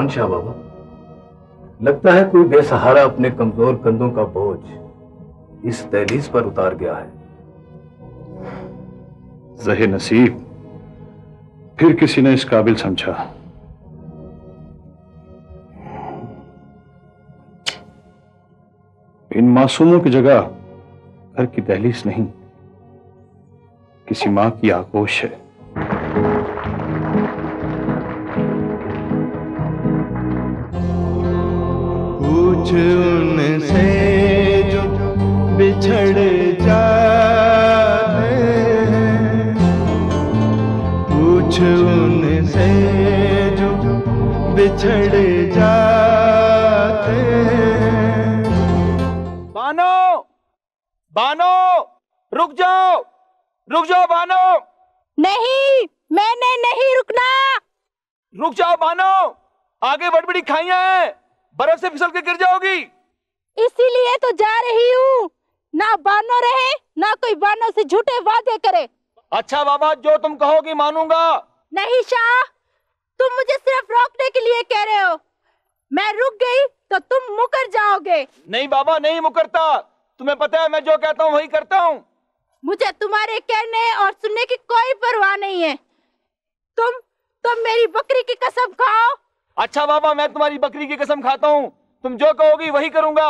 कुर्बान शाह बाबा, लगता है कोई बेसहारा अपने कमजोर कंधों का बोझ इस दहलीज पर उतार गया है। ज़हे नसीब, फिर किसी ने इस काबिल समझा। इन मासूमों की जगह घर की दहलीज नहीं, किसी मां की आगोश है। पूछ उनसे जो बिछड़ जाते हैं, पूछ उनसे जो बिछड़ जाते हैं। बानो, बानो, रुक जाओ बानो। नहीं, मैंने नहीं रुकना। रुक जाओ बानो, आगे बड़ी खाइयां हैं, बर्फ से फिसल के गिर जाओगी। इसीलिए तो जा रही हूँ, ना बानो रहे ना कोई बानो से झूठे वादे करे। अच्छा बाबा, जो तुम कहोगी मानूंगा। नहीं शाह, तुम मुझे सिर्फ रोकने के लिए कह रहे हो। मैं रुक गई तो तुम मुकर जाओगे। नहीं बाबा, नहीं मुकरता। तुम्हें पता है मैं जो कहता हूँ वही करता हूँ। मुझे तुम्हारे कहने और सुनने की कोई परवाह नहीं है। तुम मेरी बकरी की कसम खाओ। अच्छा बाबा, मैं तुम्हारी बकरी की कसम खाता हूँ, तुम जो कहोगी वही करूँगा।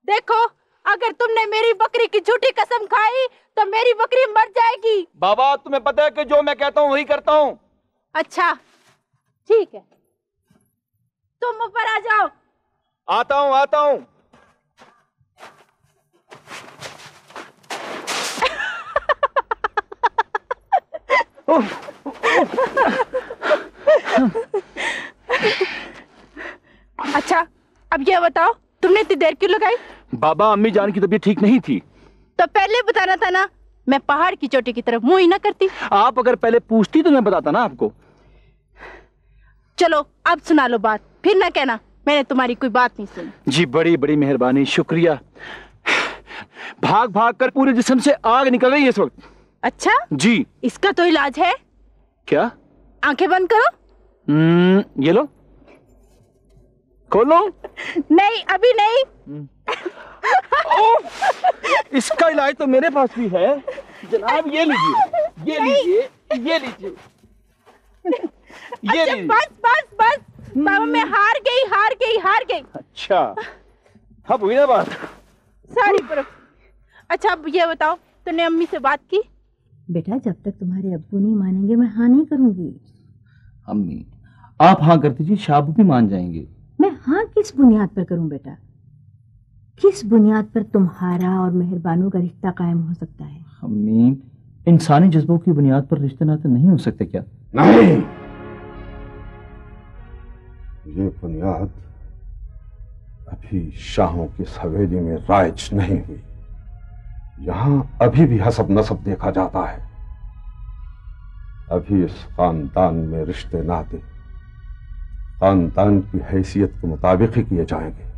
देखो, अगर तुमने मेरी बकरी की झूठी कसम खाई तो मेरी बकरी मर जाएगी। बाबा, तुम्हें पता है कि जो मैं कहता हूँ वही करता हूँ। अच्छा ठीक है, तुम ऊपर आ जाओ। आता हूँ। अच्छा, अब ये बताओ, तुमने इतनी देर क्यों लगाई? बाबा, अम्मी जान की तबीयत ठीक नहीं थी। तो पहले बताना था ना, मैं पहाड़ की चोटी की तरफ मुंह ही ना करती। आप अगर पहले पूछती तो मैं बताता ना आपको। चलो अब सुना लो बात, फिर ना कहना मैंने तुम्हारी कोई बात नहीं सुनी। जी बड़ी बड़ी मेहरबानी, शुक्रिया। भाग भाग कर पूरे जिस्म से आग निकल रही है इस वक्त। अच्छा जी, इसका तो इलाज है। क्या? आंखें बंद करो। ये लो, खोलो। नहीं, अभी नहीं। इसका इलाज तो मेरे पास भी है जनाब। ये लीजिए, ये लीजिए, ये लीजिए, ये लीजिए। बस बाबा, मैं हार गई। अच्छा, अब हुई ना बात। Sorry bro. अच्छा अब ये बताओ, तूने अम्मी से बात की? बेटा, जब तक तुम्हारे अब्बू नहीं मानेंगे मैं हाँ नहीं करूंगी। अम्मी, आप हाँ कर दीजिए, शाबू भी मान जाएंगे। मैं हाँ किस बुनियाद पर करूं बेटा? किस बुनियाद पर तुम्हारा और मेहरबानों का रिश्ता कायम हो सकता है? अम्मी, इंसानी जज्बों की बुनियाद पर रिश्ते नाते नहीं हो सकते क्या? नहीं, ये बुनियाद अभी शाहों की हवेली में राइज नहीं हुई। यहां अभी भी हसब नसब देखा जाता है। अभी इस खानदान में रिश्ते नाते खानदान की हैसियत के मुताबिक ही किए जाएंगे।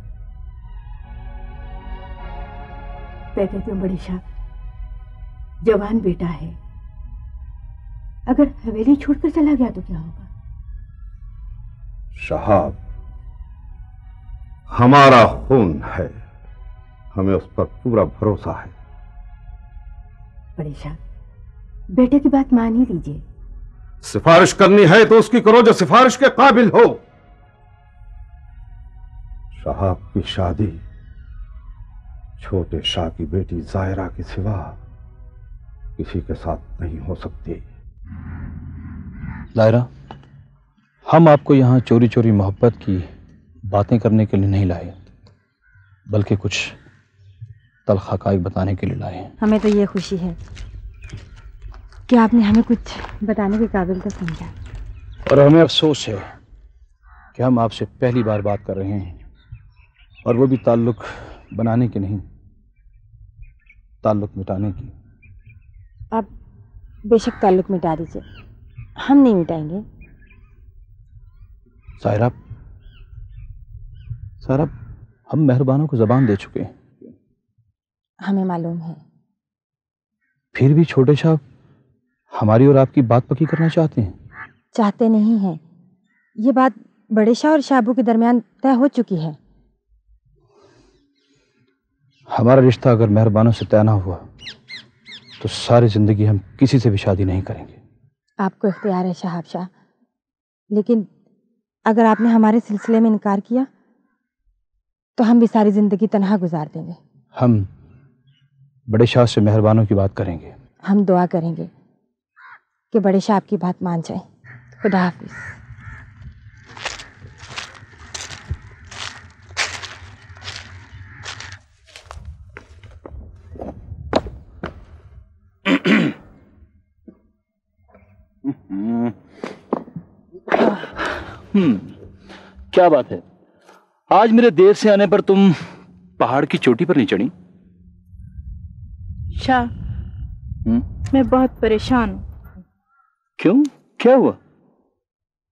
बेटे, तुम बड़ी शाह जवान बेटा है, अगर हवेली छोड़कर चला गया तो क्या होगा? शहाब हमारा खून है, हमें उस पर पूरा भरोसा है। बड़े शाह, बेटे की बात मान ही लीजिए। सिफारिश करनी है तो उसकी करो जो सिफारिश के काबिल हो। शहाब की शादी छोटे शाह की बेटी जायरा के सिवा किसी के साथ नहीं हो सकती। जायरा, हम आपको यहाँ चोरी चोरी मोहब्बत की बातें करने के लिए नहीं लाए, बल्कि कुछ तल्ख हक़ाइक़ बताने के लिए लाए हैं। हमें तो ये खुशी है कि आपने हमें कुछ बताने के काबिल तो समझा, और हमें अफसोस है कि हम आपसे पहली बार बात कर रहे हैं, और वो भी ताल्लुक बनाने की नहीं, ताल्लुक मिटाने की। आप बेशक ताल्लुक मिटा दीजिए, हम नहीं मिटाएंगे। सायरा, हम मेहरबानों को ज़बान दे चुके हैं। हमें मालूम है। फिर भी छोटे शाह हमारी और आपकी बात पक्की करना चाहते हैं। चाहते नहीं हैं, ये बात बड़े शाह और शाहबू के दरमियान तय हो चुकी है। हमारा रिश्ता अगर मेहरबानों से तय ना हुआ तो सारी जिंदगी हम किसी से भी शादी नहीं करेंगे। आपको इख्तियार है शहाब शाह, लेकिन अगर आपने हमारे सिलसिले में इनकार किया तो हम भी सारी जिंदगी तन्हा गुजार देंगे। हम बड़े शाह से मेहरबानों की बात करेंगे। हम दुआ करेंगे कि बड़े शाह की बात मान जाए। खुदा हाफिज। क्या बात है, आज मेरे देर से आने पर तुम पहाड़ की चोटी पर नहीं चढ़ी? शाह, मैं बहुत परेशान हूँ। क्यों, क्या हुआ?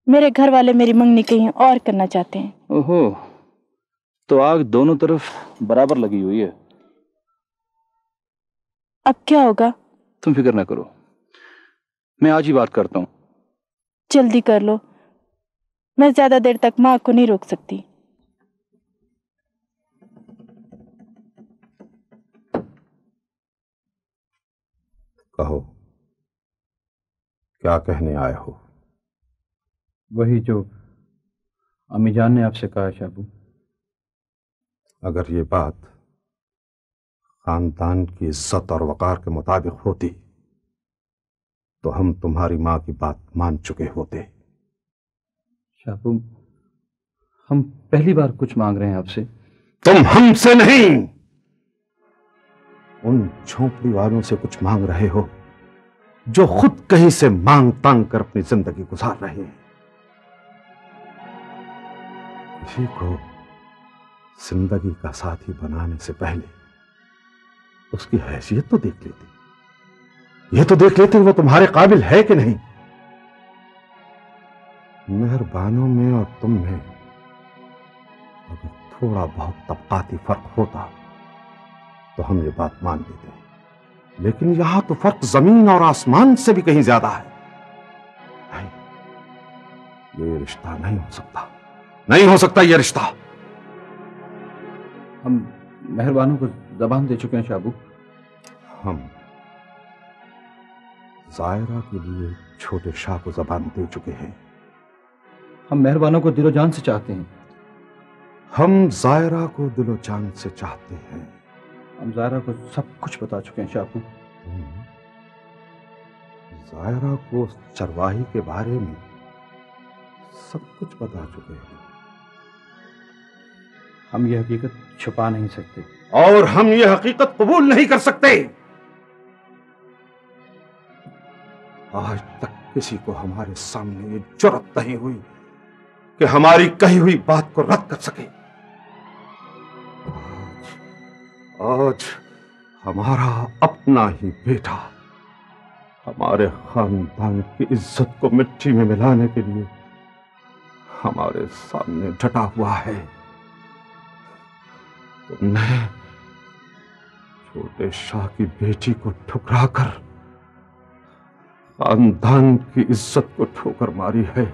मेरे घर वाले मेरी मंगनी कहीं और करना चाहते हैं। ओहो, तो आग दोनों तरफ बराबर लगी हुई है। अब क्या होगा? तुम फिक्र ना करो, मैं आज ही बात करता हूँ। जल्दी कर लो, मैं ज्यादा देर तक माँ को नहीं रोक सकती। कहो, क्या कहने आए हो? वही जो अम्मी जान ने आपसे कहा शाबू। अगर ये बात खानदान की इज्जत और वकार के मुताबिक होती तो हम तुम्हारी मां की बात मान चुके होते। शाबू, हम पहली बार कुछ मांग रहे हैं आपसे। तुम हमसे नहीं, उन झोंपड़ी वालों से कुछ मांग रहे हो जो खुद कहीं से मांग तांग कर अपनी जिंदगी गुजार रहे हैं। किसी को जिंदगी का साथी बनाने से पहले उसकी हैसियत तो देख लेते। यह तो देख लेते वो तुम्हारे काबिल है कि नहीं। मेहरबानों में और तुम में अगर थोड़ा बहुत तबकाती फर्क होता तो हम ये बात मान लेते, लेकिन यहां तो फर्क जमीन और आसमान से भी कहीं ज्यादा है। नहीं, ये रिश्ता नहीं हो सकता, नहीं हो सकता ये रिश्ता। हम मेहरबानों को जबान दे चुके हैं शाबू। हम जायरा के लिए छोटे शाह को जबान दे चुके हैं। हम मेहरबानों को दिलो जान से चाहते हैं। हम जायरा को दिलो जान से चाहते हैं। हम जायरा को सब कुछ बता चुके हैं शाबू। जायरा को चरवाही के बारे में सब कुछ बता चुके हैं। हम ये हकीकत छुपा नहीं सकते और हम ये हकीकत कबूल नहीं कर सकते। आज तक किसी को हमारे सामने ये जुर्रत नहीं हुई कि हमारी कही हुई बात को रद्द कर सके। आज हमारा अपना ही बेटा हमारे खानदान की इज्जत को मिट्टी में मिलाने के लिए हमारे सामने डटा हुआ है। तुमने छोटे शाह की बेटी को ठुकराकर खानदान की इज्जत को ठोकर मारी है।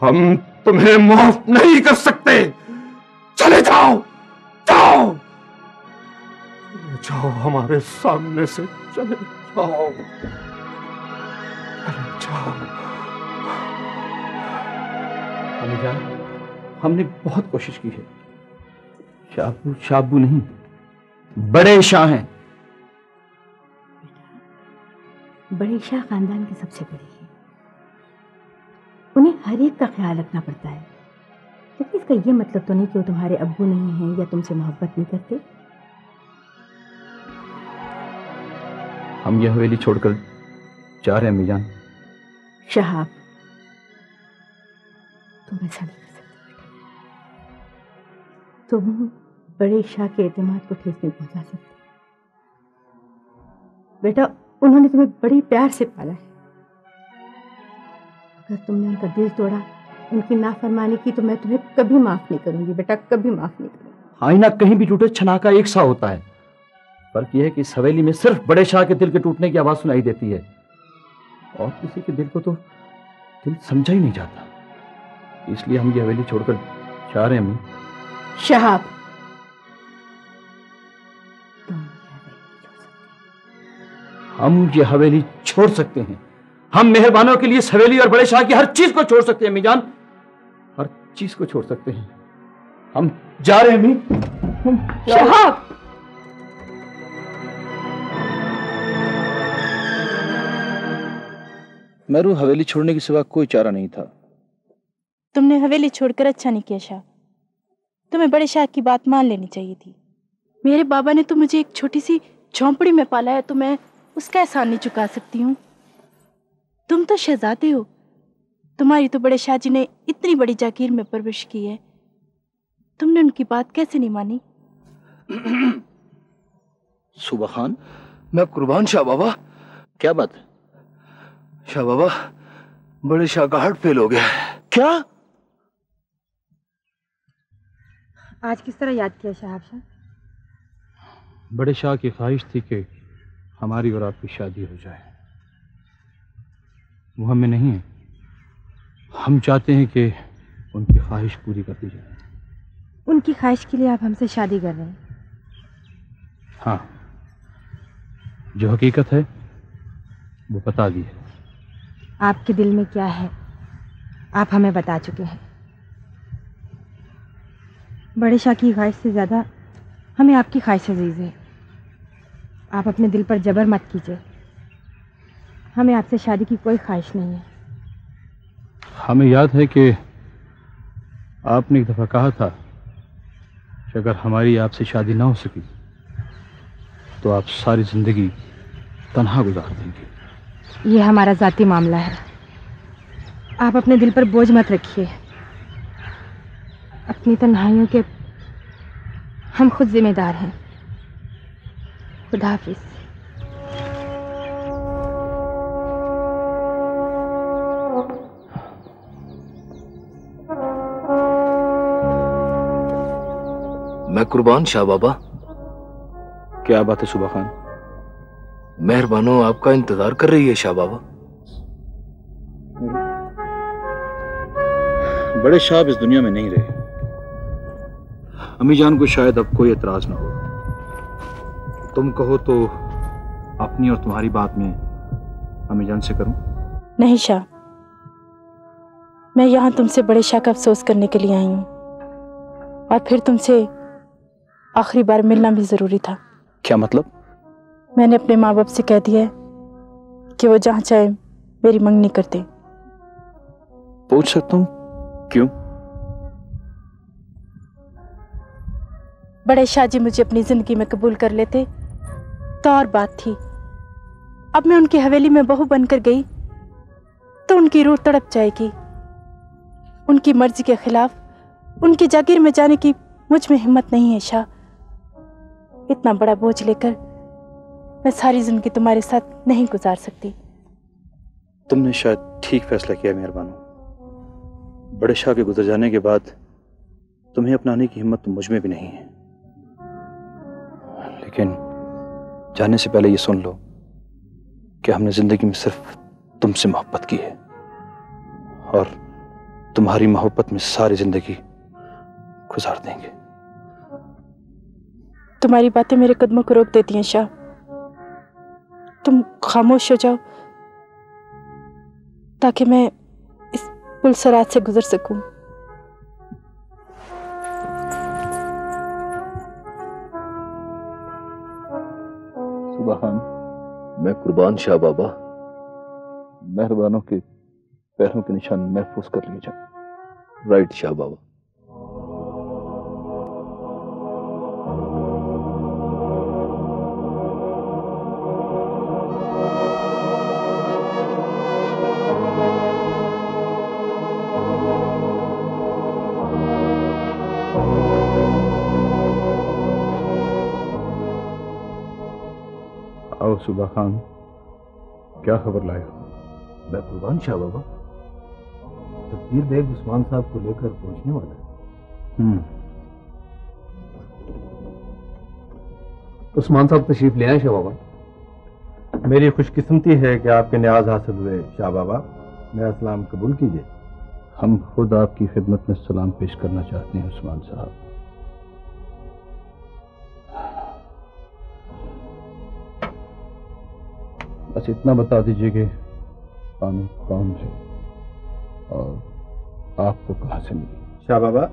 हम तुम्हें माफ नहीं कर सकते। चले जाओ, जाओ, चले जाओ, हमारे सामने से चले जाओ, चले जाओ। अम्मी जान, हमने बहुत कोशिश की है। शाबू शाबू नहीं, बड़े शाह हैं। बड़े शाह खानदान के सबसे बड़े हैं, उन्हें हर एक का ख्याल रखना पड़ता है। लेकिन इसका यह मतलब तो नहीं कि वो तुम्हारे अब्बू नहीं हैं या तुमसे मोहब्बत नहीं करते। हम यह हवेली छोड़कर जा रहे हैं अम्मी जान। शहाब, तुम ऐसा नहीं कर सकते बेटा। तुम बड़े शाह के एतमाद को ठेस नहीं पहुंचा सकते बेटा। उन्होंने तुम्हें बड़ी प्यार से पाला है। अगर तुमने उनका दिल तोड़ा, उनकी नाफरमानी की, तो मैं तुम्हें कभी माफ नहीं करूंगी बेटा, कभी माफ नहीं करूंगी। आईना कहीं भी टूटे छनाका एक सा होता है। फर्क यह है कि इस हवेली में सिर्फ बड़े शाह के दिल के टूटने की आवाज सुनाई देती है और किसी के दिल को तो दिल समझा ही नहीं जाता। इसलिए हम ये हवेली छोड़कर जा रहे हैं अम्मी। शहाब, हम ये हवेली छोड़ सकते हैं। हम मेहरबानों के लिए इस हवेली और बड़े शाह की हर चीज को छोड़ सकते हैं अम्मी जान, हर चीज को छोड़ सकते हैं। हम जा रहे हैं अम्मी। शहाब, मेरू हवेली छोड़ने के सिवा कोई चारा नहीं था। तुमने हवेली छोड़कर अच्छा नहीं किया शाह। तुम्हें बड़े शाह की बात मान लेनी चाहिए थी। मेरे बाबा ने तो मुझे एक छोटी सी झोंपड़ी में पाला है, तो मैं उसका एहसान नहीं चुका सकती हूँ। तुम तो शहजादे हो, तुम्हारी तो बड़े शाह जी ने इतनी बड़ी जागीर में परवरिश की है, तुमने उनकी बात कैसे नहीं मानी? सुबह खान, मैं कुर्बान शाह बाबा। क्या बात है? शाह बाबा, बड़े शाह का हार्ट फेल हो गया है। क्या? आज किस तरह याद किया शहाब शाह? बड़े शाह की ख्वाहिश थी कि हमारी और आपकी शादी हो जाए। वो हमें नहीं है, हम चाहते हैं कि उनकी ख्वाहिश पूरी कर दी जाए। उनकी ख्वाहिश के लिए आप हमसे शादी कर रहे हैं? हाँ, जो हकीकत है वो बता दी है। आपके दिल में क्या है आप हमें बता चुके हैं। बड़े शाह की ख्वाहिश से ज़्यादा हमें आपकी ख्वाहिश अजीज़ है। आप अपने दिल पर जबर मत कीजिए। हमें आपसे शादी की कोई ख्वाहिश नहीं है। हमें याद है कि आपने एक दफ़ा कहा था कि अगर हमारी आपसे शादी ना हो सकी तो आप सारी ज़िंदगी तन्हा गुजार देंगे। ये हमारा ज़ाती मामला है, आप अपने दिल पर बोझ मत रखिए। अपनी तन्हाइयों के हम खुद जिम्मेदार हैं। खुदा हाफिज़। मैं कुर्बान शाह बाबा। क्या बात है सुबह खान? मेहरबानो आपका इंतजार कर रही है शाह बाबा। बड़े शाह इस दुनिया में नहीं रहे। अम्मी जान को शायद अब कोई एतराज ना हो। तुम कहो तो अपनी और तुम्हारी बात में अम्मी जान से करूं? नहीं शाह, मैं यहाँ तुमसे बड़े शाह का अफसोस करने के लिए आई हूँ, और फिर तुमसे आखिरी बार मिलना भी जरूरी था। क्या मतलब? मैंने अपने माँ बाप से कह दिया है कि वो जहाँ चाहे मेरी मंगनी करते। पूछ सकता हूँ क्यों? बड़े शाह जी मुझे अपनी जिंदगी में कबूल कर लेते तो और बात थी। अब मैं उनकी हवेली में बहू बनकर गई तो उनकी रूह तड़प जाएगी। उनकी मर्जी के खिलाफ उनकी जागीर में जाने की मुझ में हिम्मत नहीं है शाह। इतना बड़ा बोझ लेकर मैं सारी जिंदगी तुम्हारे साथ नहीं गुजार सकती। तुमने शायद ठीक फैसला किया मेहरबानो। बड़े शाह के गुजर जाने के बाद तुम्हें अपनाने की हिम्मत तो मुझ में भी नहीं है। लेकिन जाने से पहले ये सुन लो कि हमने जिंदगी में सिर्फ तुमसे मोहब्बत की है, और तुम्हारी मोहब्बत में सारी जिंदगी गुजार देंगे। तुम्हारी बातें मेरे कदमों को रोक देती हैं शाह। तुम खामोश हो जाओ ताकि मैं इस पुलसरात से गुजर सकूं। सुबह खान, मैं कुर्बान शाह बाबा। मेहरबानों के पैरों के निशान महफूज कर लिए जाए। राइट शाह बाबा। आओ सुबह खान, क्या खबर लाए हो? मैं कुर्बान शाह बाबा, तकदीर बेग उस्मान साहब को लेकर पहुंचने वाला है। उस्मान साहब तशरीफ ले आए शाह बाबा। मेरी खुशकिस्मती है कि आपके न्याज हासिल हुए शाह बाबा। मेरा सलाम कबूल कीजिए। हम खुद आपकी खिदमत में सलाम पेश करना चाहते हैं उस्मान साहब। बस इतना बता दीजिए कि बानो कौन है और आपको कहां से मिली? शाह बाबा,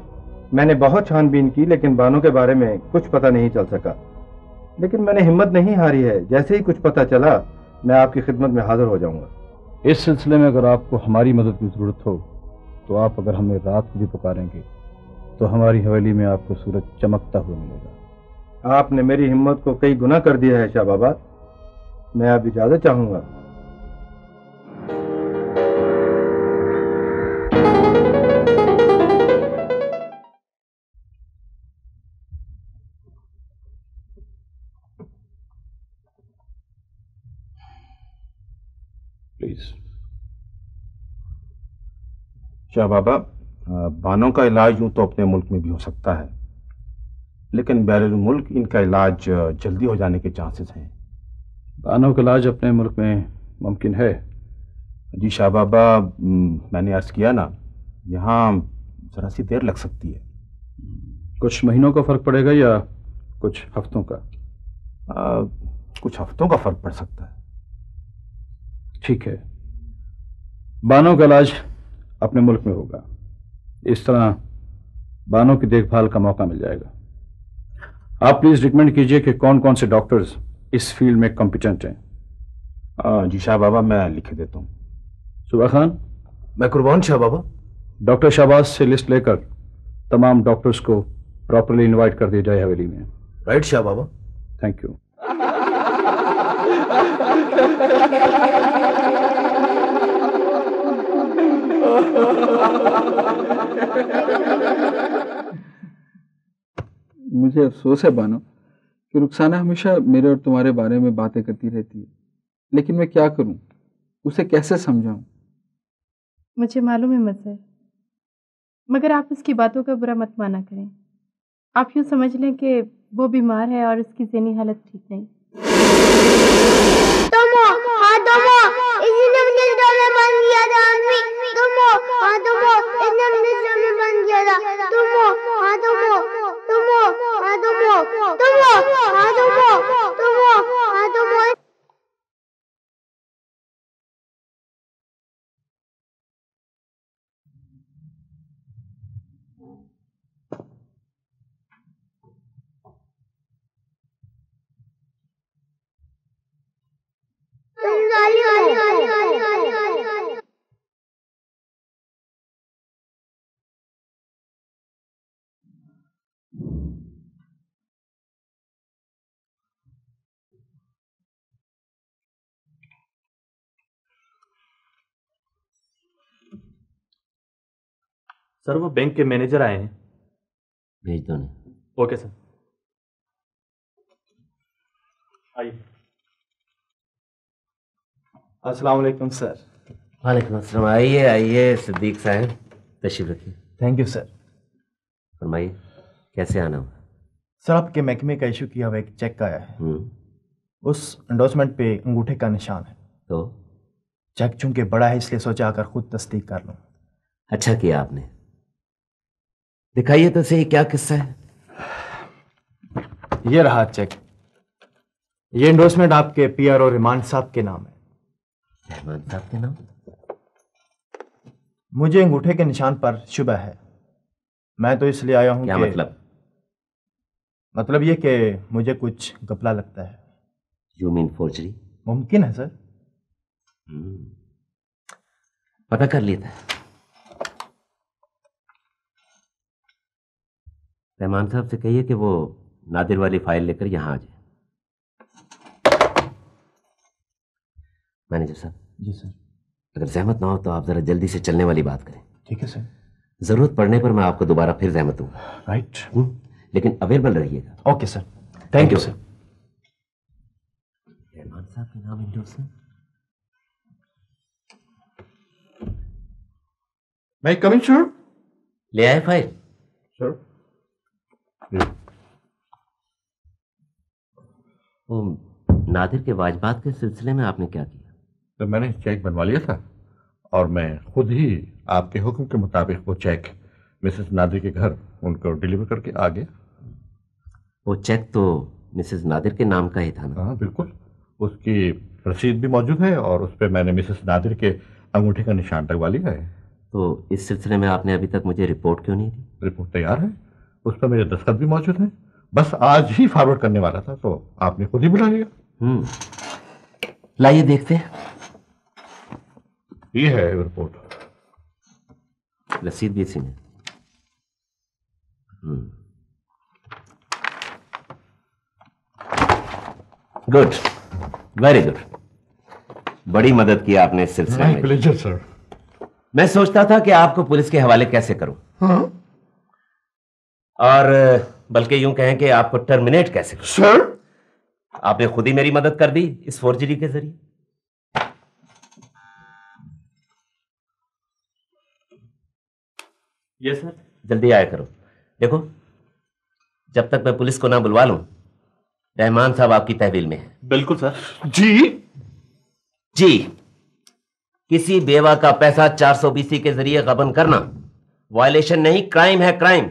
मैंने बहुत छानबीन की लेकिन बानो के बारे में कुछ पता नहीं चल सका, लेकिन मैंने हिम्मत नहीं हारी है। जैसे ही कुछ पता चला मैं आपकी खिदमत में हाजिर हो जाऊंगा। इस सिलसिले में अगर आपको हमारी मदद की जरूरत हो तो आप अगर हमें रात को भी पुकारेंगे तो हमारी हवेली में आपको सूरज चमकता हुआ मिलेगा। आपने मेरी हिम्मत को कई गुना कर दिया है शाह बाबा। मैं अब इजाजत चाहूंगा। प्लीज। शाह बाबा, बानों का इलाज यूं तो अपने मुल्क में भी हो सकता है, लेकिन बैरुल मुल्क इनका इलाज जल्दी हो जाने के चांसेस हैं। बानों का इलाज अपने मुल्क में मुमकिन है? जी शाह बाबा, मैंने अर्ज किया ना, यहाँ जरा सी देर लग सकती है। कुछ महीनों का फर्क पड़ेगा या कुछ हफ्तों का? कुछ हफ्तों का फर्क पड़ सकता है। ठीक है, बानों का इलाज अपने मुल्क में होगा। इस तरह बानों की देखभाल का मौका मिल जाएगा। आप प्लीज रिकमेंड कीजिए कि कौन कौन से डॉक्टर्स इस फील्ड में कॉम्पिटेंट हैं। जी शाह बाबा, मैं लिख देता हूँ। सुबह खान। मैं कुर्बान शाह बाबा। डॉक्टर शाहबाज से लिस्ट लेकर तमाम डॉक्टर्स को प्रॉपरली इनवाइट कर दिया जाए हवेली में। Right Shah Baba. Thank you. मुझे अफसोस है बानो कि रुखसाना हमेशा मेरे और तुम्हारे बारे में बातें करती रहती है, लेकिन मैं क्या करूं, उसे कैसे समझाऊं? मुझे मालूम है मज़हर, मगर आप उसकी बातों का बुरा मत माना करें। आप यूँ समझ लें कि वो बीमार है और उसकी ज़हनी हालत ठीक नहीं। सर, वो बैंक के मैनेजर आए हैं। भेज दो ना। Okay sir. आइए। अस्सलाम वालेकुम सर। वालेकुम अस्सलाम। आइए आइए सिद्दीक साहब, तशरीफ रखिए। Thank you sir. फरमाइए, कैसे आना हुआ? सर, आपके महकमे का इशू किया हुआ एक चेक आया है। उस एंडोर्समेंट पे अंगूठे का निशान है। तो चेक चूंकि बड़ा है इसलिए सोचा आकर खुद तस्दीक कर लूं। अच्छा किया आपने। दिखाइए तो सही, क्या किस्सा है? ये रहा चेक। ये एंडोर्समेंट आपके पीआरओ रहमान साहब के नाम है। रहमान साहब के नाम? मुझे अंगूठे के निशान पर शुबह है। मैं तो इसलिए आया हूं। क्या मतलब? मतलब ये कि मुझे कुछ घपला लगता है। You mean forgery? मुमकिन है सर। पता कर लिया था। रहमान साहब से कहिए कि वो नादिर वाली फाइल लेकर यहां आ जाए। मैनेजर साहब। जी सर। अगर जहमत ना हो तो आप जरा जल्दी से चलने वाली बात करें। ठीक है सर। जरूरत पड़ने पर मैं आपको दोबारा फिर जहमत दूंगा। राइट। लेकिन अवेलेबल रहिएगा। Okay sir. Thank you sir. Rahman साहब के नाम इंडोर्समेंट। मैं कमिंग सर? ले आए फाइल? सर। नादिर के वाजबात के सिलसिले में आपने क्या किया? तो मैंने चेक बनवा लिया था और मैं खुद ही आपके हुक्म के मुताबिक वो चेक मिसेस नादिर के घर उनको डिलीवर करके आ गया। वो चेक तो मिसेस नादिर के नाम का ही था ना? हाँ बिल्कुल, उसकी रसीद भी मौजूद है और उस पर मैंने मिसेस नादिर के अंगूठे का निशान लगवा लिया है। तो इस सिलसिले में आपने अभी तक मुझे रिपोर्ट क्यों नहीं दी? रिपोर्ट तैयार है, उस पर मेरे दस्तखत भी मौजूद हैं, बस आज ही फॉरवर्ड करने वाला था तो आपने खुद ही बुला लिया। लाइए देखते हैं। ये है रिपोर्ट। रसीद भी इसी में। गुड, वेरी गुड, बड़ी मदद की आपने इस सिलसिले में। Pleasure sir. मैं सोचता था कि आपको पुलिस के हवाले कैसे करूं। हाँ? और बल्कि यूं कहें कि आपको टर्मिनेट कैसे करूं। सर आपने खुद ही मेरी मदद कर दी इस फोर्जरी के जरिए। Yes sir. जल्दी आया करो। देखो, जब तक मैं पुलिस को ना बुलवा लूं, रहमान साहब आपकी तहवील में है। बिल्कुल सर। जी जी, किसी बेवा का पैसा 420 के जरिए गबन करना वायलेशन नहीं, क्राइम है, crime.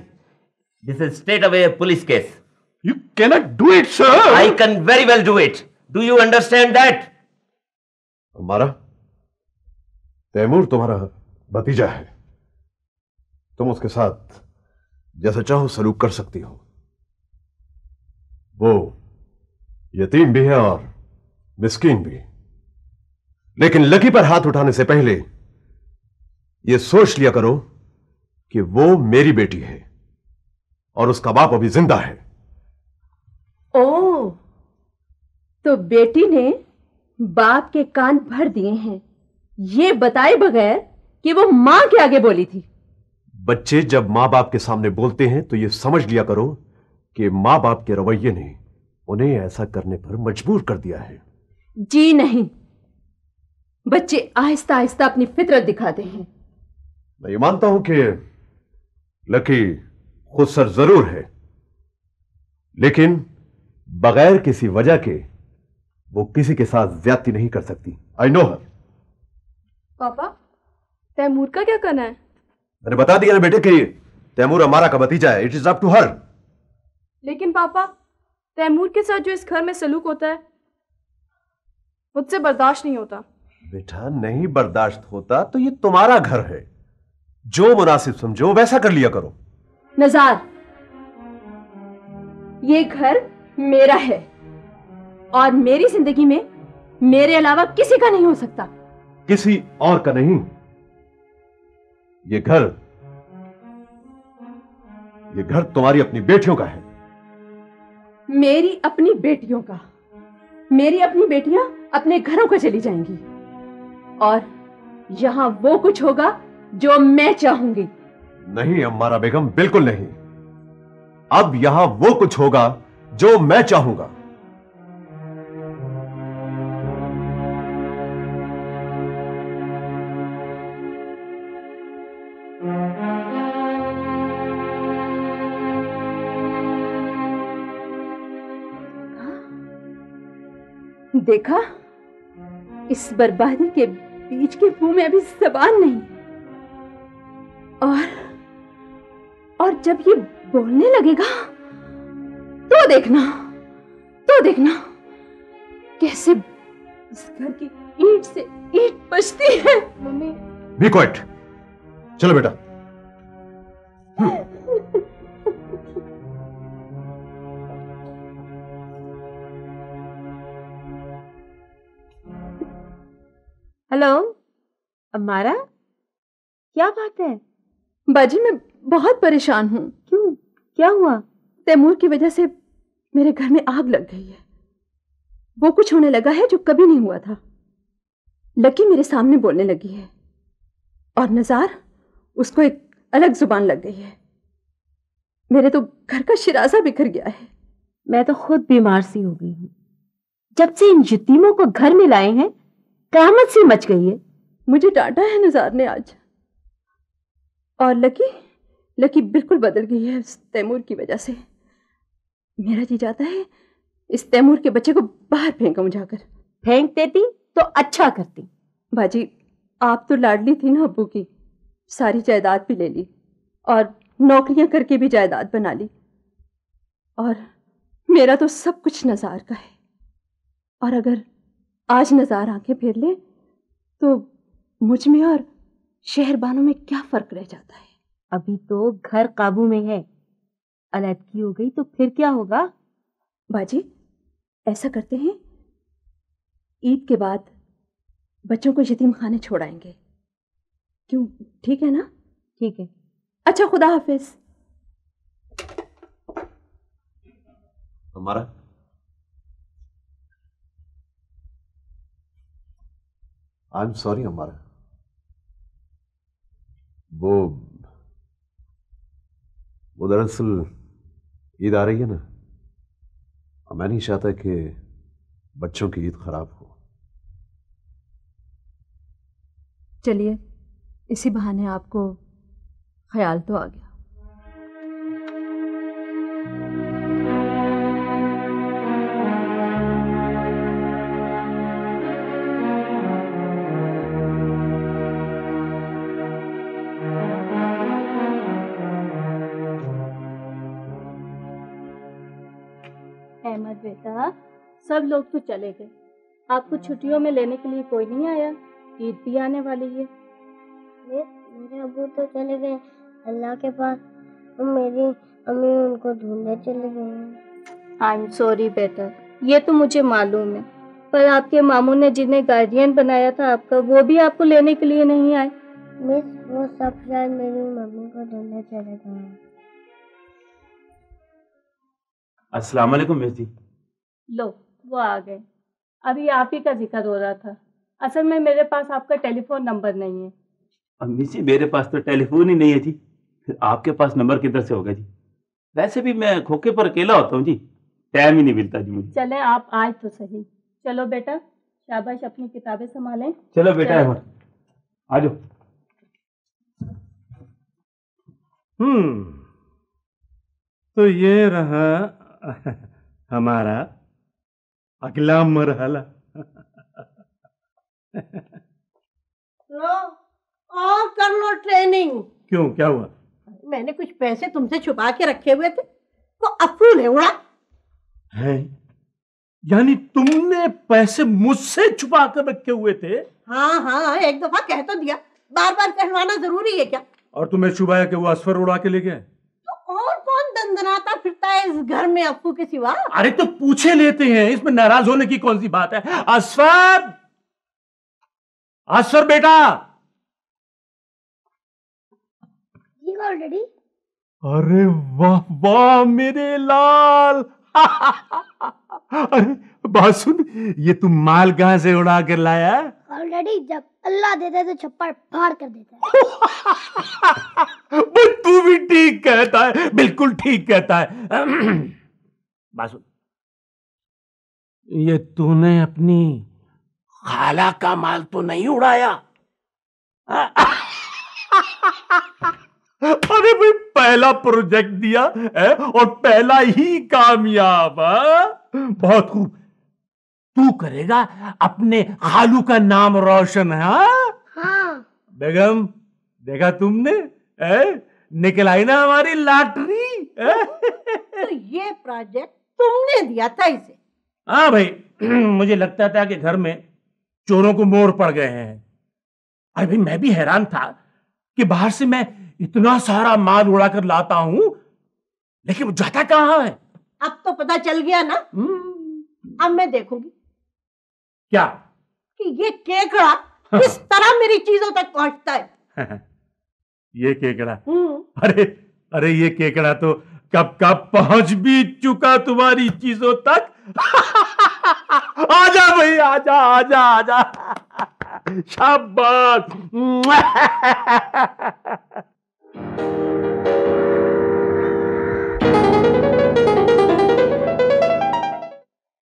This is straight away police case. You cannot do it sir. I can very well do it. Do you understand that? हमारा तैमूर तुम्हारा भतीजा है, तुम उसके साथ जैसा चाहो सलूक कर सकती हो। वो यतीम भी है और मिस्कीन भी, लेकिन लकी पर हाथ उठाने से पहले यह सोच लिया करो कि वो मेरी बेटी है और उसका बाप अभी जिंदा है। ओह, तो बेटी ने बाप के कान भर दिए हैं, ये बताए बगैर कि वो मां के आगे बोली थी। बच्चे जब मां बाप के सामने बोलते हैं तो यह समझ लिया करो कि मां बाप के रवैये ने उन्हें ऐसा करने पर मजबूर कर दिया है। जी नहीं, बच्चे आहिस्ता आहिस्ता अपनी फितरत दिखाते हैं। मैं ये मानता हूं कि लकी खुदसर जरूर है, लेकिन बगैर किसी वजह के वो किसी के साथ ज्यादती नहीं कर सकती। आई नो हर। पापा, तैमूर का क्या करना है? मैंने बता दिया ना बेटे कि तैमूर हमारा का भतीजा है। It is up to her. लेकिन पापा, तैमूर के साथ जो इस घर में सलूक होता है मुझसे बर्दाश्त नहीं होता। बेटा, नहीं बर्दाश्त होता तो ये तुम्हारा घर है, जो मुनासिब समझो वैसा कर लिया करो। नजार, ये घर मेरा है और मेरी जिंदगी में मेरे अलावा किसी का नहीं हो सकता। किसी और का नहीं, ये घर तुम्हारी अपनी बेटियों का है। मेरी अपनी बेटियों का? मेरी अपनी बेटियां अपने घरों को चली जाएंगी और यहां वो कुछ होगा जो मैं चाहूंगी। नहीं अम्मारा बेगम, बिल्कुल नहीं। अब यहां वो कुछ होगा जो मैं चाहूंगा। देखा, इस बर्बादी के बीच के मुंह में अभी जबान नहीं, और जब ये बोलने लगेगा तो देखना कैसे इस घर की ईंट से ईंट बचती है। Mummy, be quiet. चलो बेटा। हेलो अम्मारा, क्या बात है? बाजी, मैं बहुत परेशान हूँ। क्यों, क्या हुआ? तैमूर की वजह से मेरे घर में आग लग गई है। वो कुछ होने लगा है जो कभी नहीं हुआ था। लकी मेरे सामने बोलने लगी है और नजार, उसको एक अलग जुबान लग गई है। मेरे तो घर का शिराजा बिखर गया है। मैं तो खुद बीमार सी हो गई हूँ। जब से इन यतीमों को घर में लाए हैं, कयामत सी मच गई है। मुझे डांटा है नजार ने आज। और लकी बिल्कुल बदल गई है इस तैमूर की वजह से। मेरा जी चाहता है इस तैमूर के बच्चे को बाहर फेंकूं जाकर। फेंक देती तो अच्छा करती। बाजी, आप तो लाडली थी ना अब्बू की, सारी जायदाद भी ले ली और नौकरियां करके भी जायदाद बना ली, और मेरा तो सब कुछ नज़ार का है। और अगर आज नज़ार आंखें फेर ले तो मुझ में और शहरबानों में क्या फर्क रह जाता है? अभी तो घर काबू में है, अलैदगी हो गई तो फिर क्या होगा? बाजी, ऐसा करते हैं, ईद के बाद बच्चों को यतीम खाने छोड़ाएंगे। क्यों, ठीक है ना? ठीक है। अच्छा, खुदा हाफिज। हमारा आई एम सॉरी हमारा, वो दरअसल ईद आ रही है ना, और मैं नहीं चाहता कि बच्चों की ईद खराब हो। चलिए, इसी बहाने आपको ख्याल तो आ गया। अहमद बेटा, सब लोग तो चले गए, आपको छुट्टियों में लेने के लिए कोई नहीं आया? ईद भी आने वाली है। मेरे अब्बू तो चले गए अल्लाह के पास, और मेरी अम्मी उनको ढूंढने चले गए हैं। आई एम सॉरी बेटा, ये तो मुझे मालूम है, पर आपके मामू ने जिन्हें गार्डियन बनाया था आपका, वो भी आपको लेने के लिए नहीं आए। मिस, वो सब शायद मेरी मम्मी को ढूंढने चले गए हैं। अस्सलाम वालेकुम मिस जी। लो, वो आ गए। अभी आप ही का जिक्र हो रहा था। असल में मेरे पास आपका टेलीफोन नंबर नहीं है। अम्मी जी, मेरे पास तो टेलीफोन ही नहीं है जी, फिर आपके पास नंबर किधर से होगा जी? वैसे भी मैं खोखे पर अकेला होता हूँ जी, टाइम ही नहीं मिलता जी मुझे। चलें, आप आए तो सही। चलो बेटा, शाबाश, अपनी किताबें संभालें। चलो बेटा, आ जाओ। तो ये रहा हमारा अगला मरहला। लो और कर लो ट्रेनिंग। क्यों, क्या हुआ? मैंने कुछ पैसे तुमसे छुपा के रखे हुए थे, वो अफूल है उड़ा है। यानी तुमने पैसे मुझसे छुपा कर रखे हुए थे? हाँ हाँ, एक दफा कह तो दिया, बार बार कहलवाना जरूरी है क्या? और तुम्हें छुपाया कि वो असफर उड़ा के ले गए? तो और कौन दंदनाता फिरता है इस घर में अप्पू के सिवा? अरे तो पूछे लेते हैं, इसमें नाराज होने की कौन सी बात है? असफर, असफर बेटा। डैडी। अरे वाह वाह मेरे लाल। अरे बात सुन, ये तुम माल कहां से उड़ा कर लाया? डैडी, जब अल्लाह देता है तो छप्पर फाड़ कर देता है। तू भी ठीक कहता है, बिल्कुल ठीक कहता है। बात सुन, ये तूने अपनी खाला का माल तो नहीं उड़ाया? अरे भाई, पहला प्रोजेक्ट दिया है और पहला ही कामयाब। बहुत खूब, तू करेगा अपने खालू का नाम रोशन। हाँ बेगम, देखा तुमने, निकल आई ना हमारी लॉटरी। तो ये प्रोजेक्ट तुमने दिया था इसे? हाँ भाई, मुझे लगता था कि घर में चोरों को मोर पड़ गए हैं। अरे भाई, मैं भी हैरान था कि बाहर से मैं इतना सारा माल उड़ाकर लाता हूं, लेकिन वो जाता कहां है? अब तो पता चल गया ना। अब मैं देखूंगी क्या कि ये केकड़ा किस तरह मेरी चीजों तक पहुंचता है। ये केकड़ा? अरे ये केकड़ा तो कब कब पहुंच भी चुका तुम्हारी चीजों तक। आजा भाई, आजा आजा आजा। शाबाश।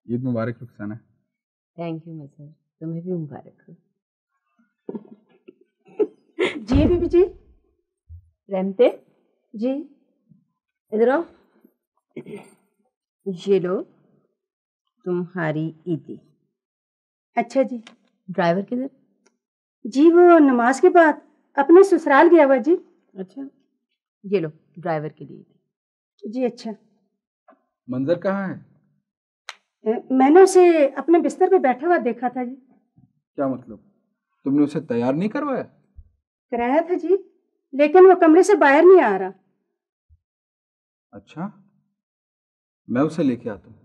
ईद मुबारक रुखसाना। थैंक यू मजहर, तुम्हें भी मुबारक हो। जी बीबी जी। रहमते जी, इधर आओ। ये लो तुम्हारी ईदी। अच्छा जी। ड्राइवर किधर? जी वो नमाज के बाद अपने ससुराल गया हुआ जी। अच्छा, ये लो ड्राइवर के लिए। जी अच्छा। मंजर कहाँ है? मैंने उसे अपने बिस्तर पे बैठा हुआ देखा था जी। क्या मतलब, तुमने उसे तैयार नहीं करवाया? कराया था जी, लेकिन वो कमरे से बाहर नहीं आ रहा। अच्छा, मैं उसे लेके आता हूँ।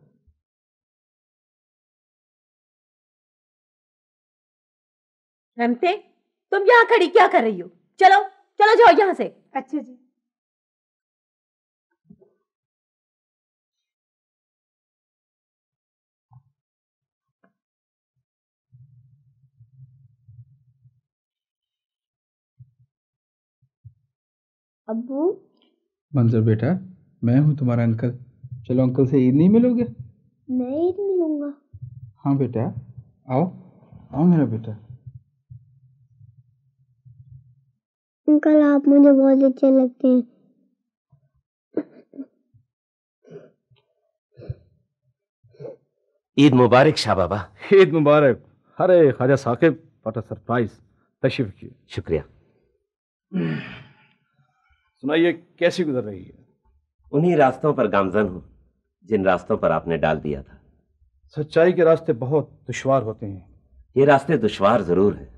रमते, तुम यहाँ खड़ी क्या कर रही हो? चलो चलो जाओ यहाँ से। अच्छा जी। अब्बू। मंजर बेटा, मैं हूँ तुम्हारा अंकल। चलो अंकल से ईद नहीं मिलोगे? मैं ईद मिलूंगा। हाँ बेटा, आओ आओ मेरा बेटा। अंकल आप मुझे बहुत अच्छे लगते हैं। ईद मुबारक शाह बाबा। ईद मुबारक। अरे Khwaja Saqib, what a surprise. तशरीफ रखिए। शुक्रिया। सुनाइए, कैसी गुजर रही है? उन्हीं रास्तों पर गामजन हूं जिन रास्तों पर आपने डाल दिया था। सच्चाई के रास्ते बहुत दुश्वार होते हैं। ये रास्ते दुश्वार जरूर हैं,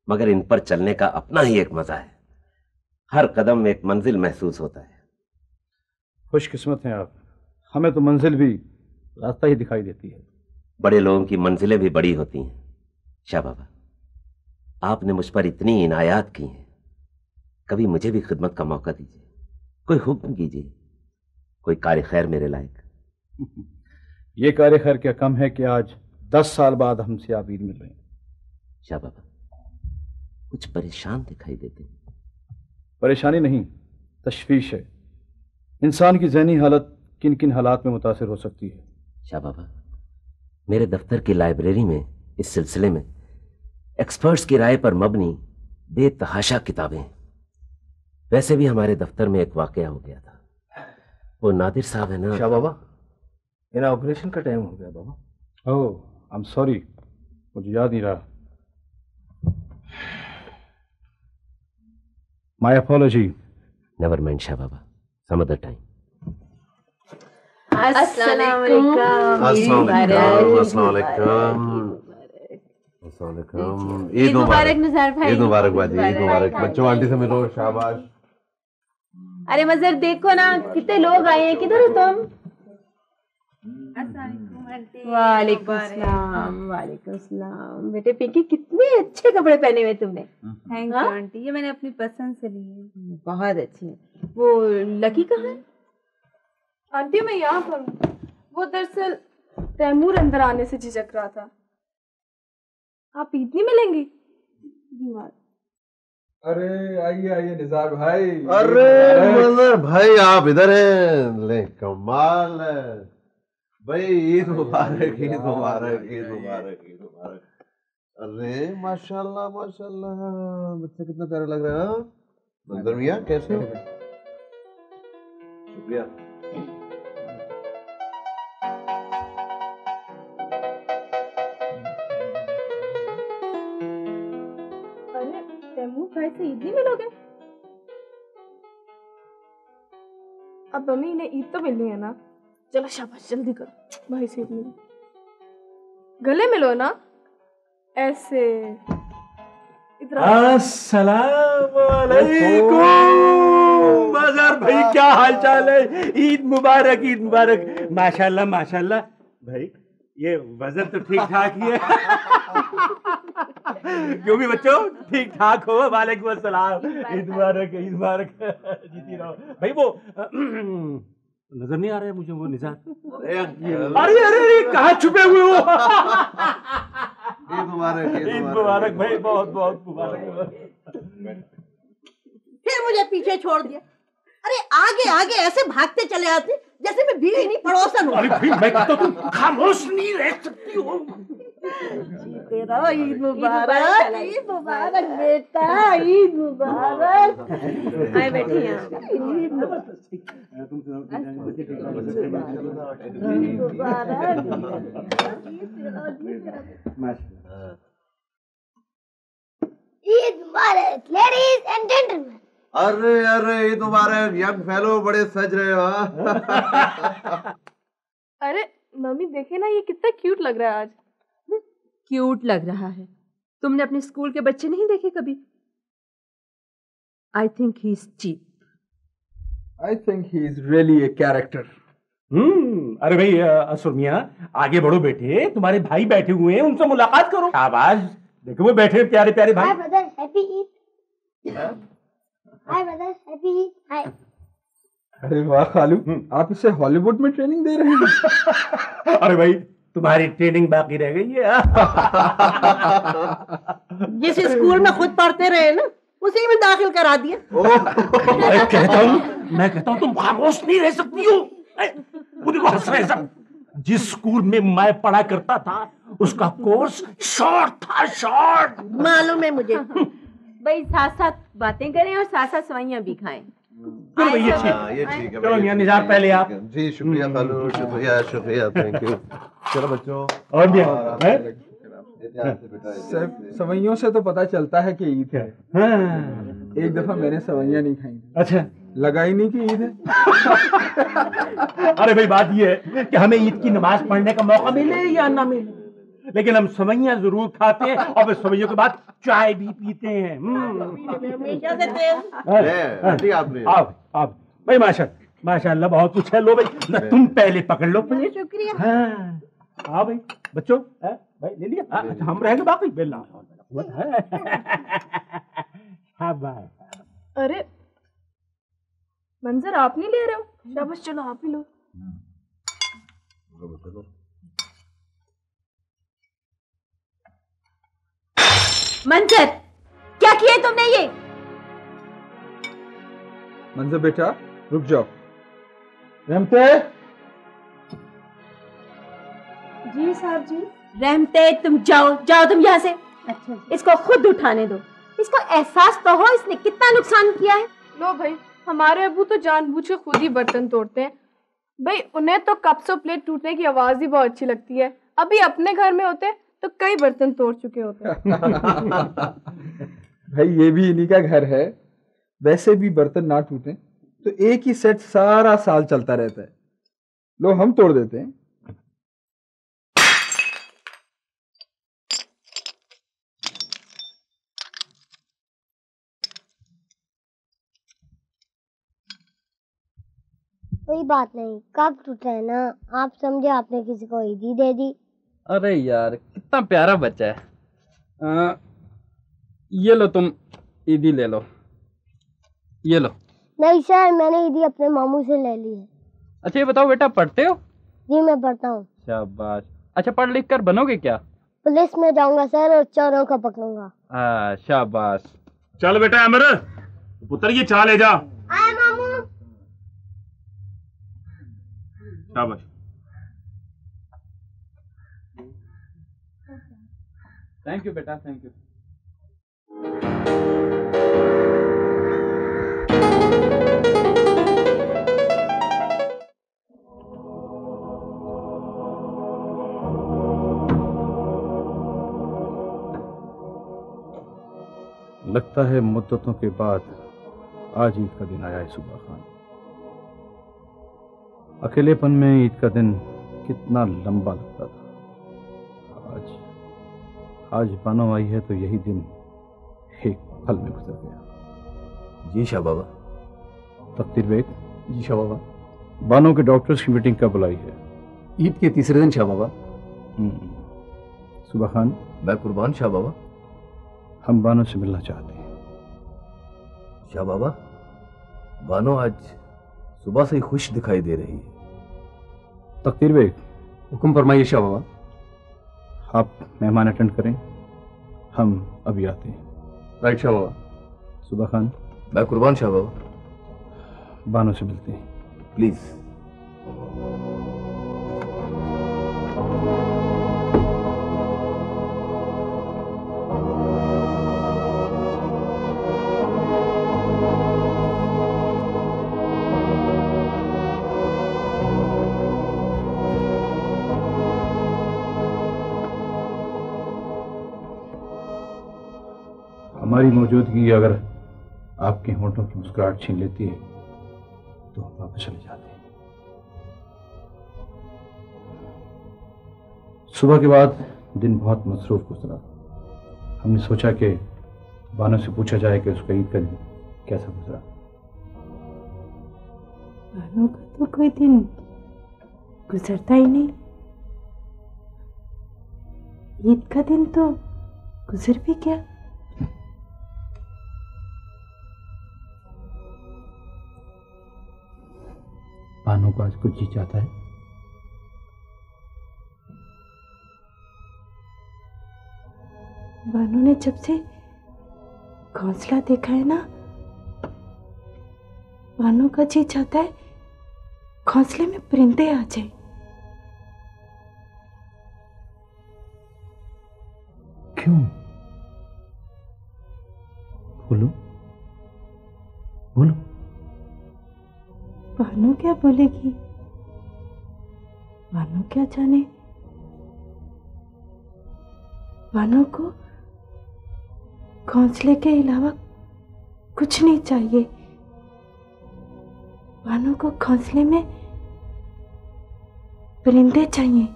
मगर इन पर चलने का अपना ही एक मजा है। हर कदम में एक मंजिल महसूस होता है। खुशकिस्मत हैं आप, हमें तो मंजिल भी रास्ता ही दिखाई देती है। बड़े लोगों की मंजिलें भी बड़ी होती हैं। शाह बाबा, आपने मुझ पर इतनी इनायात की हैं, कभी मुझे भी खिदमत का मौका दीजिए, कोई हुक्म कीजिए, कोई कार्य खैर मेरे लायक। ये कार्य खैर क्या कम है कि आज 10 साल बाद हमसे आप ईद मिल रहे हैं। शाह बाबा, कुछ परेशान दिखाई देते हैं। परेशानी नहीं, तशवीश है। इंसान की ज़हनी हालत किन किन हालात में मुतासिर हो सकती है। शाह बाबा, मेरे दफ्तर की लाइब्रेरी में इस सिलसिले में एक्सपर्ट्स की राय पर मबनी बेतहाशा किताबें हैं। वैसे भी हमारे दफ्तर में एक वाकया हो गया था। वो नादिर साहब है ना। शाह बाबा, इनॉग्रेशन का टाइम हो गया बाबा। ओह, आई एम सॉरी, मुझे याद नहीं रहा। My apology. Never mind Shah Baba, some other time. अस्सलाम वालेकुम। ईद मुबारक निज़ार भाई। ईद मुबारक बाजी, ईद मुबारक। बच्चों आंटी से मिलो, शाबाश। अरे मजर देखो ना, कितने लोग आए हैं। किधर हो तुम? वालेकुम सलाम। वालेकुम सलाम। बेटे पिंकी, कितने अच्छे कपड़े पहने हुए तुमने। थैंक यू आंटी, ये मैंने अपनी पसंद से लिए। बहुत अच्छे। वो लकी कहाँ है? आंटी मैं यहाँ पर हूँ। वो दरअसल तैमूर अंदर आने से झिझक रहा था। आप ईद नहीं मिलेंगी? अरे आइए आइए निज़ार भाई। अरे मंजर भाई, आप इधर हैं। ले कमाल है भाई। ईद मुबारक, ईद मुबारक, ईद मुबारक, ईद मुबारक। अरे माशाल्लाह माशाल्लाह, बच्चे कितना प्यारा लग रहा है। मंजर मियां कैसे हो? शुक्रिया। तैमूर भाई से ईद नहीं मिलोगे? अब मम्मी ने ईद तो मिलनी है ना। चलो शाबाश, जल्दी करो, भाई से ईद मिलो। गले मिलो ना ऐसे। अस्सलाम वालेकुम। मजहर भाई, क्या हाल चाल है? ईद मुबारक, ईद मुबारक। माशाल्लाह माशाल्लाह। भाई ये वजन तो ठीक ठाक ही है। क्यों भी बच्चों, ठीक ठाक हो? वालेकुम अस्सलाम। ईद मुबारक, ईद मुबारक। जीती रहो भाई। वो नजर नहीं आ रहा है मुझे वो निज़ार। अरे अरे अरे, कहाँ छुपे हुए हो? ईद मुबारक, ईद मुबारक भाई, बहुत बहुत मुबारक। फिर मुझे पीछे छोड़ दिया। अरे आगे आगे ऐसे भागते चले आते जैसे मैं बीवी नहीं पड़ोसन हूँ। अरे भाई, मैं कहता हूँ तुम खामोश नहीं रह सकती हो। तेरा ईद मुबारक, ईद मुबारक बेटा, ईद मुबारक। आए बैठे यहाँ। ईद मुबारक लेडीज एंड जेंटलमैन। अरे अरे ईद मुबारक यंग फेलो, बड़े सज रहे हो हाँ? अरे मम्मी देखे ना, ये कितना क्यूट लग रहा है आज। क्यूट लग रहा है? तुमने अपने स्कूल के बच्चे नहीं देखे कभी? I think he is cheap. I think he is really a character. अरे भाई असुर मियां, आगे बढ़ो बेटे, तुम्हारे भाई बैठे हुए हैं, उनसे मुलाकात करो। शाबाश, देखो वो बैठे प्यारे प्यारे भाई। Hi brother, happy Eid. Hi brother, happy Eid. Hi. अरे वाह खालू, आप इसे हॉलीवुड में ट्रेनिंग दे रहे हैं। अरे भाई तुम्हारी ट्रेनिंग बाकी रह गई है। जिस स्कूल में खुद पढ़ते रहे ना, उसी में दाखिल करा दिया। मैं कहता हूँ तुम खामोश नहीं रह सकती हो। मुझे हंस रहे सब। जिस स्कूल में मैं पढ़ा करता था उसका कोर्स शॉर्ट था, शॉर्ट। मालूम है मुझे। भाई साथ साथ बातें करें और साथ साथ सवाइयां भी खाएं। चलो भाई ये ठीक है। चलो मियां निज़ार पहले आप। जी शुक्रिया खालू, शुक्रिया शुक्रिया, थैंक यू। चलो बच्चों। और भी सवैयों से तो पता चलता है कि ईद है। एक दफा मैंने सवैयां नहीं खाई। अच्छा, लगा ही नहीं कि ईद है। अरे भाई बात ये है कि हमें ईद की नमाज पढ़ने का मौका मिले या ना मिले, लेकिन हम सवैयां जरूर खाते हैं और फिर सवैयों के बाद चाय भी पीते हैं। हमेशा से तेज। आप भाई माशाल्लाह बहुत कुछ है। लो भाई तुम पहले पकड़ लो। शुक्रिया। हाँ भाई बच्चों, भाई ले लिया। अच्छा हम रहेंगे बाकी बेला। अरे मंजर आप नहीं ले रहे हो? शाबाश, चलो आप ही लो। मंजर, क्या किया तुमने ये? मंजर बेटा रुक जाओ। रहमते। जी साहब जी। रहमते तुम जाओ तुम यहाँ से। अच्छा, इसको खुद उठाने दो। इसको एहसास तो हो इसने कितना नुकसान किया है। लो भाई, हमारे अबू तो जानबूझ के खुद ही बर्तन तोड़ते हैं। भाई उन्हें तो कप्स और प्लेट टूटने की आवाज ही बहुत अच्छी लगती है। अभी अपने घर में होते तो कई बर्तन तोड़ चुके होते। भाई ये भी इन्हीं का घर है। वैसे भी बर्तन ना टूटे तो एक ही सेट सारा साल चलता रहता है। लो हम तोड़ देते हैं। कोई बात नहीं, कब टूटा है ना। आप समझे, आपने किसी को ईदी दे दी। अरे यार कितना प्यारा बच्चा है। ये लो तुम ईदी ले लो। ये लो। नहीं सर, मैंने ईदी अपने मामू से ले ली है। अच्छा ये बताओ बेटा, पढ़ते हो? जी मैं पढ़ता हूँ। शाबाश। अच्छा पढ़ लिख कर बनोगे क्या? पुलिस में जाऊंगा सर और चोरों को पकड़ूंगा। हाँ शाबाश। चल बेटा अमर, पुत्र ये चाय ले जा। आए मामू। शाबाश। थैंक यू बेटा, थैंक यू। लगता है मुद्दतों के बाद आज ईद का दिन आया है सुबह खान। अकेलेपन में ईद का दिन कितना लंबा लगता था। आज बानो आई है तो यही दिन एक पल में गुजर गया। जी शाह बाबा। तकदीर बेग। जी शाह बाबा। बानो के डॉक्टर्स की मीटिंग कब बुलाई है? ईद के तीसरे दिन शाह बाबा। सुबह खान। मैं कुर्बान शाह बाबा। हम बानो से मिलना चाहते हैं। शाह बाबा, बानो आज सुबह से ही खुश दिखाई दे रही है। तकदीर बेग। हुक्म फरमाइए शाह बाबा। आप मेहमान अटेंड करें, हम अभी आते हैं। राइट शाह बाबा। सुबह खान। मैं कुर्बान शाह बाबा। बानो से मिलते हैं प्लीज। हमारी मौजूदगी अगर आपके होंठों की मुस्कुराहट छीन लेती है तो हम वापस चले जाते हैं। सुबह के बाद दिन बहुत मसरूफ गुजरा। हमने सोचा कि बानो से पूछा जाए कि उसका ईद का दिन कैसा गुजरा। बानो का तो कोई दिन गुजरता ही नहीं। ईद का दिन तो गुजर भी क्या। बानो को आज कुछ जी चाहता है। बानो ने जब से घोंसला देखा है ना, बानो का जी चाहता है घोंसले में परिंदे आ जाए। क्यों? बोलो बोलो। बानो क्या बोलेगी? बानो क्या जाने। बानो को घोंसले के अलावा कुछ नहीं चाहिए। बानो को घोंसले में परिंदे चाहिए।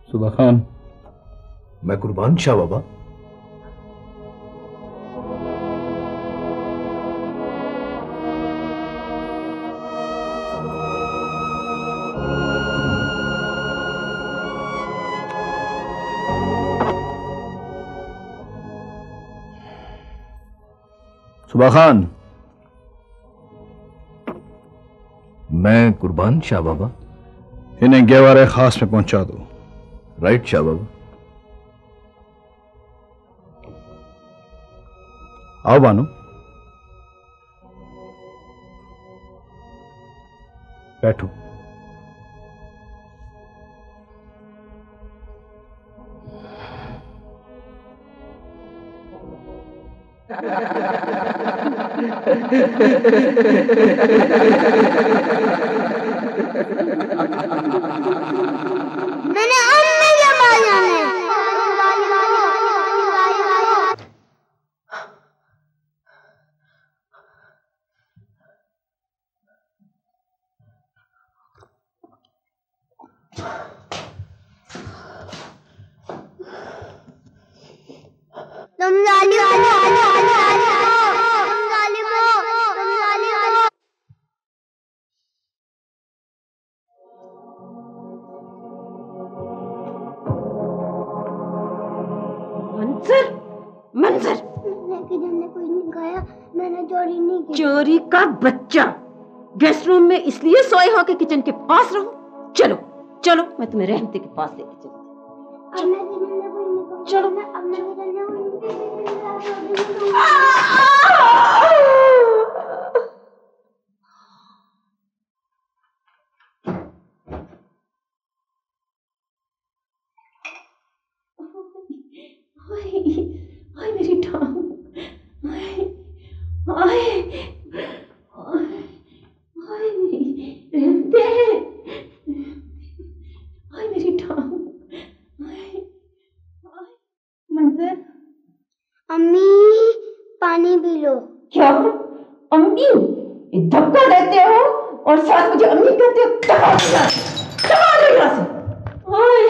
सुबह खान। मैं कुर्बान शाह बाबा। सुबह खान। मैं कुर्बान शाह बाबा। इन्हें गेवारे खास में पहुंचा दो। राइट शाह बाबा। आओ बानो। बैठो। मैंने अम्मी के पास जाना है। तुम जालिम हो। मंजर, मंजर, किधर ने कोई नहीं खाया। मैंने चोरी नहीं की। चोरी का बच्चा गेस्ट रूम में इसलिए सोए हो कि किचन के पास रहो। चलो चलो, मैं तुम्हें रहमती के पास लेके चलती। चलो। हाय मेरी टांग, हाय हाय हाय रहते हैं, हाय मेरी टांग, मंजर, अम्मी पानी पी लो। क्या अम्मी? धक्का देते हो और साथ मुझे अम्मी कहते हो? टका दो यहाँ से। हाय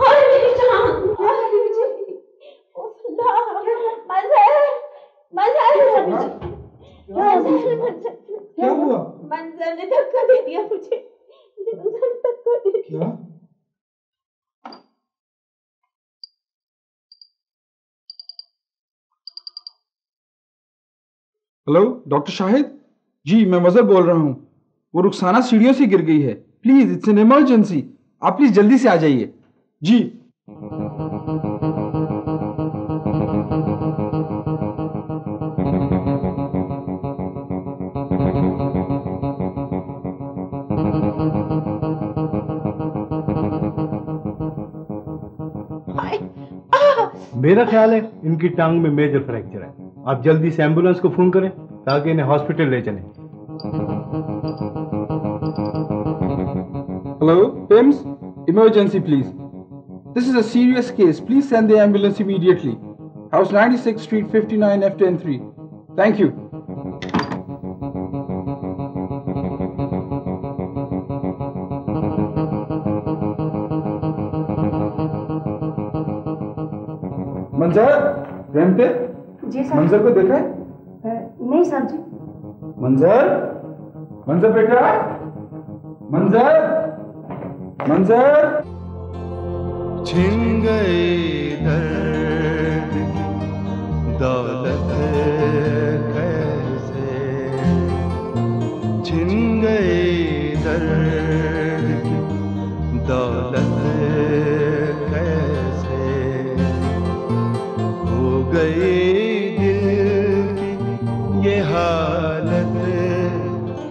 हाय मेरी टांग, हाय मुझे क्या हुआ? मंजर ने धक्का दे दिया मुझे। मंजर ने धक्का दे दिया। क्या? हेलो डॉक्टर शाहिद जी, मैं मजहर बोल रहा हूँ। वो रुखसाना सीढ़ियों से गिर गई है। Please, it's an emergency. आप प्लीज जल्दी से आ जाइए जी। मेरा ख्याल है इनकी टांग में मेजर फ्रैक्चर है। आप जल्दी से एम्बुलेंस को फोन करें ताकि इन्हें हॉस्पिटल ले चलें। Hello teams, Emergency, please. This is a serious case. Please send the ambulance immediately. House 96 Street 59 F103. Thank you. मंजर, रहमते जी साहब। मंजर को देखा है? नहीं साहब जी। मंजर, मंजर बेटा, मंजर, मंजर। छिन गई दर्द की दौलत कैसे, छिन गई दर्द की दौलत कैसे, हो गई दिल की ये हालत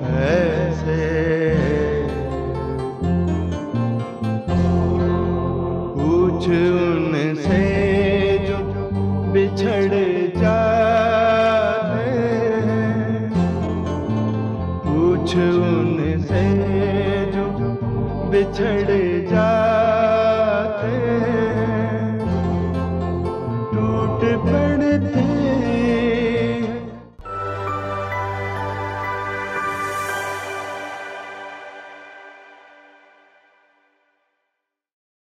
कैसे, पूछ उनसे जो बिछड़ जाते हैं, पूछ उनसे जो बिछड़ जाते हैं, टूट पड़ते